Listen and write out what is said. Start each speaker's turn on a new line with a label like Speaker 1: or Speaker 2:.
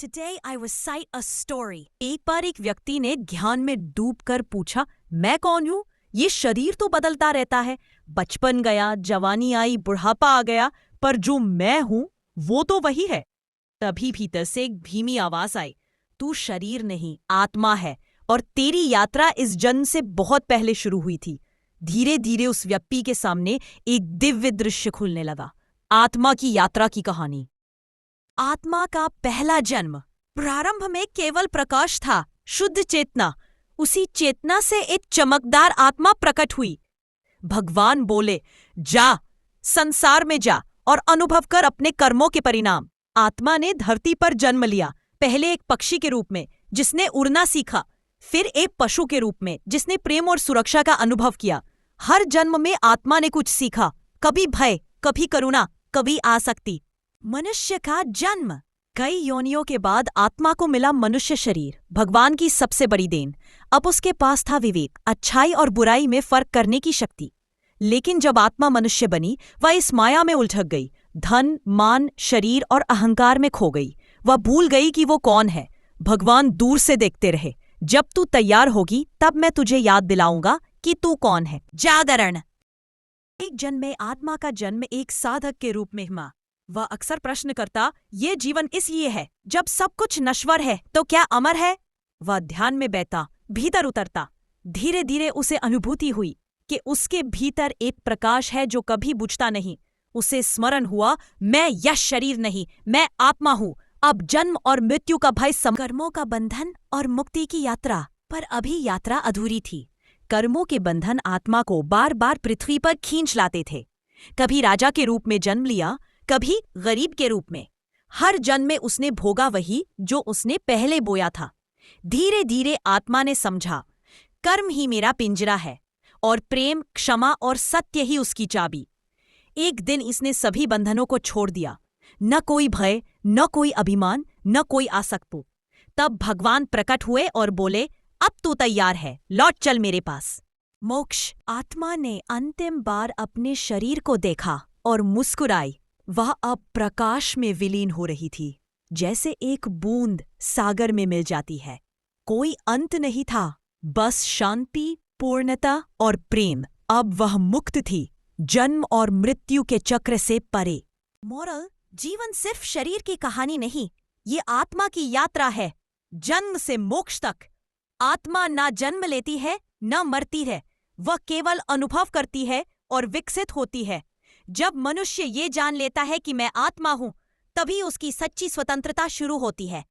Speaker 1: Today I recite a story. एक बार एक व्यक्ति ने ध्यान में डूबकर पूछा, मैं कौन हूँ? ये शरीर तो बदलता रहता है। बचपन गया, जवानी आई, बुढ़ापा आ गया, पर जो मैं हूँ वो तो वही है। तभी भीतर से एक धीमी आवाज आई, तू शरीर नहीं, आत्मा है, और तेरी यात्रा इस जन्म से बहुत पहले शुरू हुई थी। धीरे धीरे उस व्यक्ति के सामने एक दिव्य दृश्य खुलने लगा। आत्मा की यात्रा की कहानी। आत्मा का पहला जन्म। प्रारंभ में केवल प्रकाश था, शुद्ध चेतना। उसी चेतना से एक चमकदार आत्मा प्रकट हुई। भगवान बोले, जा, संसार में जा और अनुभव कर अपने कर्मों के परिणाम। आत्मा ने धरती पर जन्म लिया, पहले एक पक्षी के रूप में जिसने उड़ना सीखा, फिर एक पशु के रूप में जिसने प्रेम और सुरक्षा का अनुभव किया। हर जन्म में आत्मा ने कुछ सीखा, कभी भय, कभी करुणा, कभी आसक्ति। मनुष्य का जन्म। कई योनियों के बाद आत्मा को मिला मनुष्य शरीर, भगवान की सबसे बड़ी देन। अब उसके पास था विवेक, अच्छाई और बुराई में फर्क करने की शक्ति। लेकिन जब आत्मा मनुष्य बनी, वह इस माया में उलझक गई। धन, मान, शरीर और अहंकार में खो गई। वह भूल गई कि वो कौन है। भगवान दूर से देखते रहे। जब तू तैयार होगी तब मैं तुझे याद दिलाऊंगा कि तू कौन है। जागरण। एक जन्म में आत्मा का जन्म एक साधक के रूप में हुआ। वह अक्सर प्रश्न करता, ये जीवन इसलिए है, जब सब कुछ नश्वर है तो क्या अमर है? वह ध्यान में बैठा, भीतर उतरता। धीरे धीरे उसे अनुभूति हुई कि उसके भीतर एक प्रकाश है जो कभी बुझता नहीं। उसे स्मरण हुआ, मैं यह शरीर नहीं, मैं आत्मा हूँ। अब जन्म और मृत्यु का भय, कर्मों का बंधन और मुक्ति की यात्रा। पर अभी यात्रा अधूरी थी। कर्मों के बंधन आत्मा को बार बार पृथ्वी पर खींच लाते थे। कभी राजा के रूप में जन्म लिया, कभी गरीब के रूप में। हर जन्म में उसने भोगा वही जो उसने पहले बोया था। धीरे धीरे आत्मा ने समझा, कर्म ही मेरा पिंजरा है और प्रेम, क्षमा और सत्य ही उसकी चाबी। एक दिन इसने सभी बंधनों को छोड़ दिया। न कोई भय, न कोई अभिमान, न कोई आसक्ति। तब भगवान प्रकट हुए और बोले, अब तू तैयार है, लौट चल मेरे पास। मोक्ष। आत्मा ने अंतिम बार अपने शरीर को देखा और मुस्कुराई। वह अब प्रकाश में विलीन हो रही थी, जैसे एक बूंद सागर में मिल जाती है। कोई अंत नहीं था, बस शांति, पूर्णता और प्रेम। अब वह मुक्त थी, जन्म और मृत्यु के चक्र से परे। मोरल, जीवन सिर्फ शरीर की कहानी नहीं, ये आत्मा की यात्रा है, जन्म से मोक्ष तक। आत्मा ना जन्म लेती है, न मरती है, वह केवल अनुभव करती है और विकसित होती है। जब मनुष्य ये जान लेता है कि मैं आत्मा हूं, तभी उसकी सच्ची स्वतंत्रता शुरू होती है।